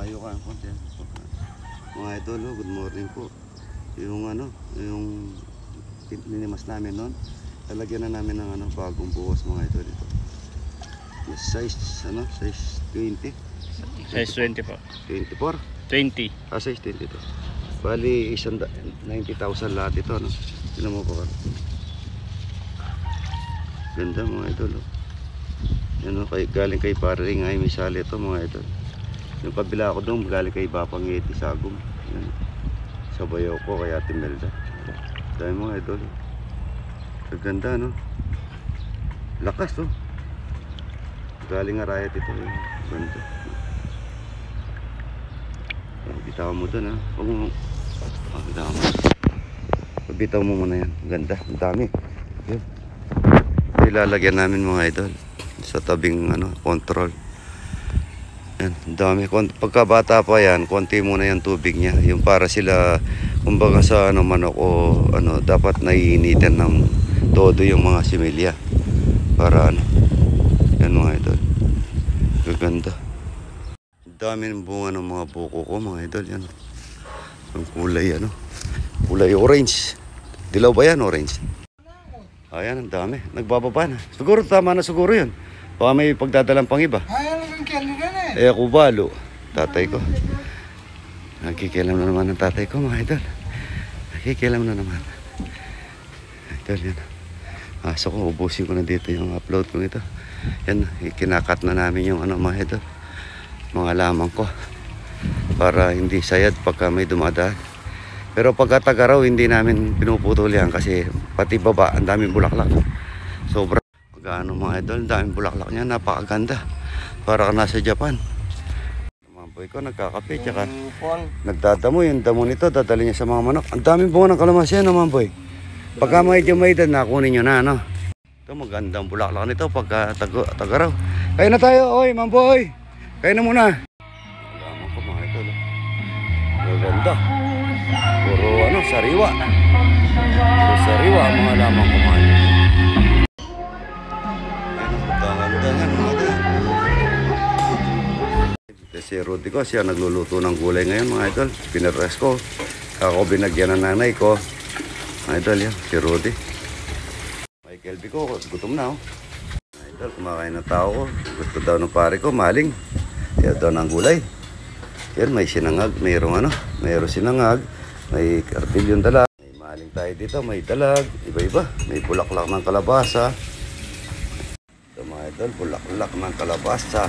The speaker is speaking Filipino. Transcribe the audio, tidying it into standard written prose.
Malayo ka ang konti. Mga idol, good morning po. Yung yung minimas namin noon, lalagyan na namin ng bagong buhos mga idol ito. Size 20. Size 20 po. 24. 20. Size 20 to. Bali 90,000 lahat ito, no. Tingnan mo po. Ganda mga idol. Yan galing kay Paring ay misali ito mga idol. Yung kabila ko doon galing kay Bapangiti Sagum. Yan. Sa bayaw ko kaya Timelda. Dahil mga idol. Ganda no. Lakas to. Galing Arayat ito. Ganda. Bitaw mo doon ha. Bitaw mo. Bitaw mo muna yan. Ganda. Ang dami. Yun. Ilalagyan namin mga idol sa tabing control. Yan, dami. Pagkabata pa yan, konti muna yung tubig niya. Yung para sila, kumbaga sa manok o dapat naiinitan ng todo yung mga similya. Para yan mga idol. Gaganda. Dami ng bunga ng mga buko ko mga idol. Yan. Ang kulay kulay orange. Dilaw ba yan orange? Ayan, ang dami. Nagbababa na. Siguro tama na siguro yun. Baka may pagdadalang pang iba. Ako balo. Tatay ko. Nakikialam na naman ng tatay ko mga idol. Nakikialam na naman. Idol yan. So ko, ubusin ko na dito yung upload ko ito. Yan, kinakat na namin yung mga idol. Mga lamang ko. Para hindi sayad pagka may dumadaan. Pero pagka tagaraw, hindi namin pinuputol yan kasi pati baba, ang daming bulaklak. Sobra. Pagka mga idol, ang daming bulaklak niya, napakaganda. Para ka nasa Japan. Mamboy ko, nagkakape, tsaka nagdadamo. Yung damo nito, dadali niya sa mga manok. Ang daming bunga ng kalamansi, Mamboy. Pagka medyo may edad, nakunin nyo na, Ito, magandang bulaklak nito pagka tagaraw. Kayo na tayo, oy, Mamboy. Kayo na muna. Alaman ko mga idol. Maganda. Puro sariwa. Puro sariwa ang mga lamang kumain. Ganda nga mga idol. Si Rudy ko, siya nagluluto ng gulay ngayon mga idol. Pinarres ko. Ako binagyan ng nanay ko. Mga idol yan, si Rudy. Michael B ko, gutom na Mga idol, kumakain na tao ko. Gusto daw ng pare ko, maling. Kaya daw ng gulay. Yan, may sinangag, mayroong sinangag. May kartilyon dalag. May maling tayo dito, may dalag. Iba-iba. May bulaklak ng kalabasa. Ito mga idol, bulaklak ng kalabasa.